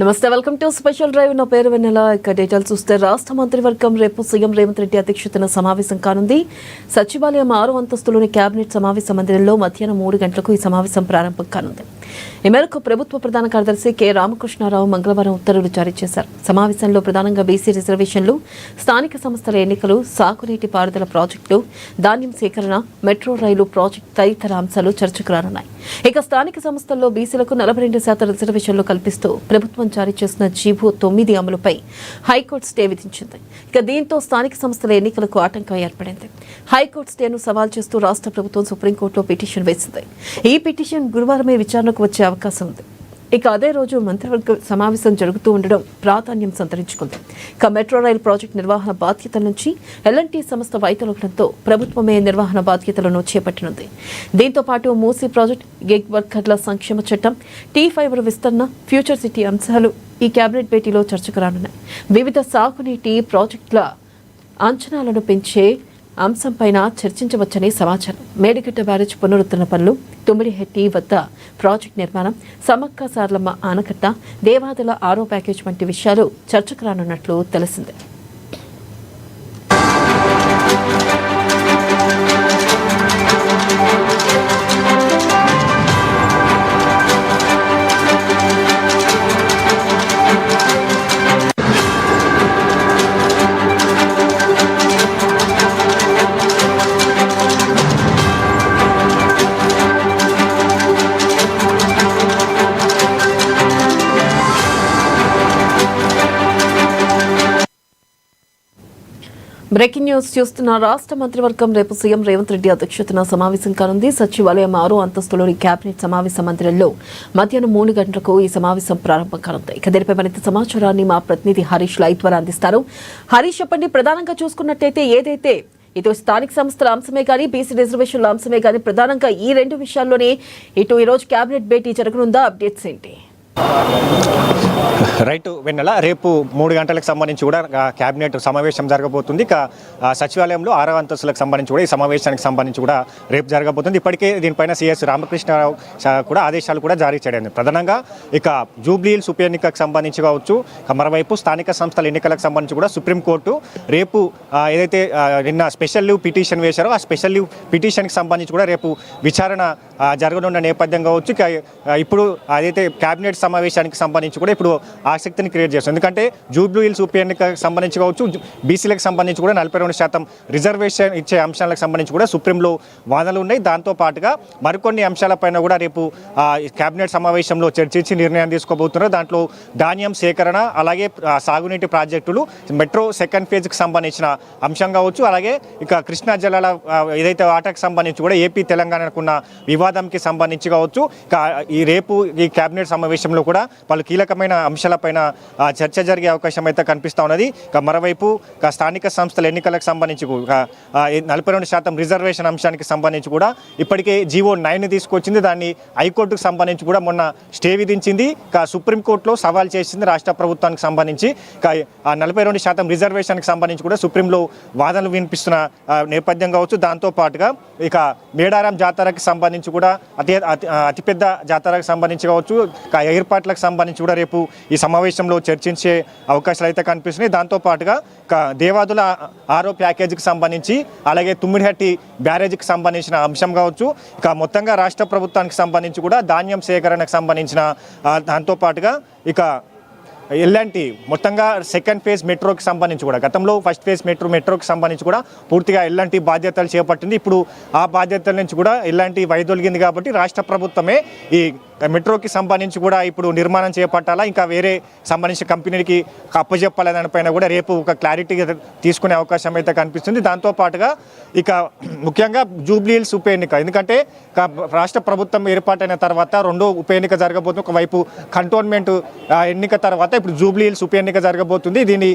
నమస్తే, welcome to special drive. నా పేరు వెన్నెల. ఇక డీటెయిల్ చూస్తే రాష్ట్ర మంత్రివర్గం రేపు సీఎం రేవంత్ రెడ్డి అధ్యక్షతన సమావేశం కానుంది. సచివాలయం 6వ అంతస్తులోని కేబినెట్ సమావేశ మందిరంలో మధ్యాహ్నం 3 గంటలకు ఈ సమావేశం ప్రారంభం కానుంది. ఈ మేరకు ప్రభుత్వ ప్రధాన కార్యదర్శి కె రామకృష్ణారావు మంగళవారం ఉత్తర్వులు జారీ చేశారు. సమావేశంలో ప్రధానంగా బీసీ రిజర్వేషన్లు, స్థానిక సంస్థల ఎన్నికలు, సాగునీటి పారుదల ప్రాజెక్టులు, ధాన్యం సేకరణ, మెట్రో రైలు ప్రాజెక్టు తదితర అంశాలు చర్చకు రానున్నాయి. ఇక స్థానిక సంస్థల్లో బీసీలకు 42% రిజర్వేషన్లు కల్పిస్తూ ప్రభుత్వం జారీ చేసిన జీవో 9 అమలుపై హైకోర్టు స్టే విధించింది. ఇక దీంతో స్థానిక సంస్థల ఎన్నికలకు ఆటంకం ఏర్పడింది. హైకోర్టు స్టేను సవాల్ చేస్తూ రాష్ట్ర ప్రభుత్వం సుప్రీంకోర్టులో పిటిషన్ వేసింది. ఈ పిటిషన్ గురువారమే విచారణకు వచ్చే అవకాశం ఉంది. ఇక అదే రోజు మంత్రివర్గ సమావేశం జరుగుతూ ఉండడం ప్రాధాన్యం సంతరించుకుంది. ఇక మెట్రో రైల్ ప్రాజెక్టు నిర్వహణ బాధ్యతల నుంచి ఎల్ఎన్టీ సంస్థ వైదొలగడంతో ప్రభుత్వమే నిర్వహణ బాధ్యతలను చేపట్టనుంది. దీంతో పాటు మూసీ ప్రాజెక్టు, గిగ్ వర్కర్ల సంక్షేమ చట్టం, T5 విస్తరణ, ఫ్యూచర్ సిటీ అంశాలు ఈ కేబినెట్ భేటీలో చర్చకు రానున్నాయి. వివిధ సాగునీటి ప్రాజెక్టుల అంచనాలను పెంచే అంశంపైన చర్చించవచ్చని సమాచారం. మేడిగడ్డ బ్యారేజ్ పునరుద్ధరణ పనులు, తుమ్మిడిహెట్టి వద్ద ప్రాజెక్టు నిర్మాణం, సమ్మక్క సారలమ్మ ఆనకట్ట, దేవాదుల 6వ ప్యాకేజ్ వంటి విషయాలు చర్చకు రానున్నట్లు తెలిసిందే. బ్రేకింగ్ న్యూస్ చూస్తున్న రాష్ట్ర మంత్రివర్గం రేపు సీఎం రేవంత్ రెడ్డి అధ్యక్షతన సమావేశం కానుంది. సచివాలయం 6వ అంతస్తులోని కేబినెట్ సమావేశ మందిరంలో మధ్యాహ్నం 3 గంటలకు ఈ సమావేశం ప్రారంభం కానుంది. ఇక దీనిపై మరింత సమాచారాన్ని మా ప్రతినిధి హరీష్ లైవ్ ద్వారా అందిస్తారు. హరీష్, చెప్పండి, ప్రధానంగా చూసుకున్నట్టయితే ఏదైతే ఇటు స్థానిక సంస్థల అంశమే కానీ, బీసీ రిజర్వేషన్ల అంశమే కానీ, ప్రధానంగా ఈ 2 విషయాల్లోనే ఇటు ఈరోజు కేబినెట్ భేటీ జరగనుందా? అప్డేట్స్ ఏంటి? రైట్ వెన్నెల, రేపు 3 గంటలకు సంబంధించి కూడా కేబినెట్ సమావేశం జరగబోతుంది. ఇక సచివాలయంలో 6వ అంతస్తులకు సంబంధించి కూడా ఈ సమావేశానికి సంబంధించి కూడా రేపు జరగబోతుంది. ఇప్పటికే దీనిపైన సిఎస్ రామకృష్ణారావు కూడా ఆదేశాలు కూడా జారీ చేయడం. ప్రధానంగా ఇక జూబ్లీ హిల్స్ ఉప ఎన్నికకు సంబంధించి కావచ్చు, మరోవైపు స్థానిక సంస్థల ఎన్నికలకు సంబంధించి కూడా సుప్రీంకోర్టు రేపు ఏదైతే నిన్న స్పెషల్ లీవ్ పిటిషన్ వేశారో ఆ స్పెషల్ లీవ్ పిటిషన్కి సంబంధించి కూడా రేపు విచారణ జరగనున్న నేపథ్యం కావచ్చు. ఇక ఇప్పుడు అదైతే కేబినెట్ సమావేశానికి సంబంధించి కూడా ఇప్పుడు ఆసక్తిని క్రియేట్ చేస్తుంది. ఎందుకంటే జూబ్లీ హిల్స్ ఉప ఎన్నికకు సంబంధించి కావచ్చు, బీసీలకు సంబంధించి కూడా 42% రిజర్వేషన్ ఇచ్చే అంశాలకు సంబంధించి కూడా సుప్రీంలో వాదనలు ఉన్నాయి. దాంతో పాటుగా మరికొన్ని అంశాలపైన కూడా రేపు కేబినెట్ సమావేశంలో చర్చించి నిర్ణయం తీసుకోబోతున్నారు. దాంట్లో ధాన్యం సేకరణ, అలాగే సాగునీటి ప్రాజెక్టులు, మెట్రో సెకండ్ ఫేజ్కి సంబంధించిన అంశం కావచ్చు, అలాగే ఇక కృష్ణా జలాల ఏదైతే వాటాకు సంబంధించి కూడా ఏపీ తెలంగాణకున్న వివాదంకి సంబంధించి కావచ్చు, ఈ రేపు ఈ కేబినెట్ సమావేశంలో కూడా పలు కీలకమైన అంశాలపైన చర్చ జరిగే అవకాశం అయితే కనిపిస్తూ ఉన్నది. మరోవైపు స్థానిక సంస్థల ఎన్నికలకు సంబంధించి 42% రిజర్వేషన్ అంశానికి సంబంధించి కూడా ఇప్పటికే జీవో 9 తీసుకొచ్చింది. దాన్ని హైకోర్టుకు సంబంధించి కూడా మొన్న స్టే విధించింది. సుప్రీంకోర్టులో సవాల్ చేసింది రాష్ట్ర ప్రభుత్వానికి సంబంధించి. 42% రిజర్వేషన్కి సంబంధించి కూడా సుప్రీంలో వాదనలు వినిపిస్తున్న నేపథ్యం కావచ్చు. దాంతోపాటుగా ఇక మేడారం జాతరకి సంబంధించి కూడా అతిపెద్ద జాతరకు సంబంధించి కావచ్చు, ఏర్పాట్లకు సంబంధించి కూడా రేపు ఈ సమావేశంలో చర్చించే అవకాశాలు అయితే కనిపిస్తున్నాయి. దాంతోపాటుగా దేవాదుల 6వ ప్యాకేజీకి సంబంధించి, అలాగే తుమ్మిడిహట్టి బ్యారేజీకి సంబంధించిన అంశం కావచ్చు, ఇక మొత్తంగా రాష్ట్ర ప్రభుత్వానికి సంబంధించి కూడా ధాన్యం సేకరణకు సంబంధించిన దాంతోపాటుగా ఇక ఎల్ఎన్టీ మొత్తంగా సెకండ్ ఫేజ్ మెట్రోకి సంబంధించి కూడా గతంలో ఫస్ట్ ఫేజ్ మెట్రోకి సంబంధించి కూడా పూర్తిగా ఎల్ఎన్టీ బాధ్యతలు చేపట్టింది. ఇప్పుడు ఆ బాధ్యతల నుంచి కూడా ఎల్ఎన్టీ వైదొలిగింది. కాబట్టి రాష్ట్ర ప్రభుత్వమే ఈ మెట్రోకి సంబంధించి కూడా ఇప్పుడు నిర్మాణం చేపట్టాలా, ఇంకా వేరే సంబంధించిన కంపెనీకి అప్పచెప్పాలా దానిపైన కూడా రేపు ఒక క్లారిటీ తీసుకునే అవకాశం అయితే కనిపిస్తుంది. దాంతోపాటుగా ఇక ముఖ్యంగా జూబ్లీ హిల్స్ ఉప ఎన్నిక, ఎందుకంటే రాష్ట్ర ప్రభుత్వం ఏర్పాటైన తర్వాత 2వ ఉప ఎన్నిక జరగబోతుంది. ఒకవైపు కంటోన్మెంట్ ఎన్నిక తర్వాత ఇప్పుడు జూబ్లీ హిల్స్ ఉప ఎన్నిక జరగబోతుంది. దీన్ని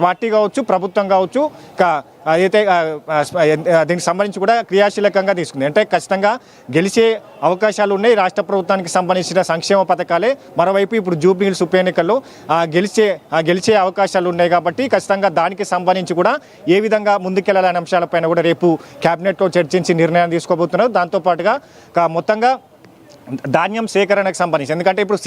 పార్టీ కావచ్చు, ప్రభుత్వం కావచ్చు, అయితే దీనికి సంబంధించి కూడా క్రియాశీలకంగా తీసుకుంది. అంటే ఖచ్చితంగా గెలిచే అవకాశాలు ఉన్నాయి. రాష్ట్ర ప్రభుత్వానికి సంబంధించిన సంక్షేమ పథకాలే మరోవైపు ఇప్పుడు జూబ్లీ హిల్స్ ఉప ఎన్నికల్లో గెలిచే అవకాశాలు ఉన్నాయి. కాబట్టి ఖచ్చితంగా దానికి సంబంధించి కూడా ఏ విధంగా ముందుకెళ్లాలనే అంశాలపైన కూడా రేపు కేబినెట్లో చర్చించి నిర్ణయం తీసుకోబోతున్నారు. దాంతోపాటుగా మొత్తంగా ధాన్యం సేకరణకు సంబంధించి, ఎందుకంటే ఇప్పుడు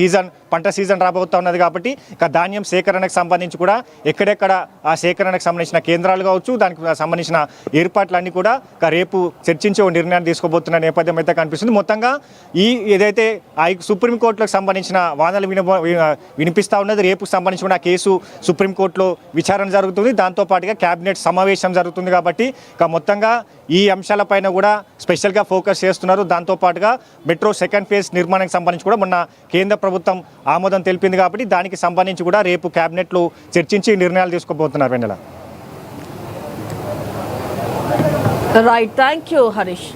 పంట సీజన్ రాబోతా ఉన్నది కాబట్టి ధాన్యం సేకరణకు సంబంధించి కూడా ఎక్కడెక్కడ ఆ సేకరణకు సంబంధించిన కేంద్రాలు కావచ్చు, దానికి సంబంధించిన ఏర్పాట్లన్నీ కూడా రేపు చర్చించి ఒక నిర్ణయాన్ని తీసుకోబోతున్న నేపథ్యం అయితే కనిపిస్తుంది. మొత్తంగా ఏదైతే సుప్రీంకోర్టులకు సంబంధించిన వాదనలు వినిపిస్తూ ఉన్నది, రేపు సంబంధించి కూడా కేసు సుప్రీంకోర్టులో విచారణ జరుగుతుంది, దాంతోపాటుగా క్యాబినెట్ సమావేశం జరుగుతుంది. కాబట్టి మొత్తంగా ఈ అంశాలపైన కూడా స్పెషల్గా ఫోకస్ చేస్తున్నారు. దాంతోపాటుగా మెట్రో సెకండ్ ఫేజ్ నిర్మాణానికి సంబంధించి కూడా మొన్న కేంద్ర ప్రభుత్వం ఆమోదం తెలిపింది కాబట్టి దానికి సంబంధించి కూడా రేపు క్యాబినెట్లో చర్చించి నిర్ణయాలు తీసుకోబోతున్నారు. వెన్నెల రైట్, థ్యాంక్ యూ హరీష్.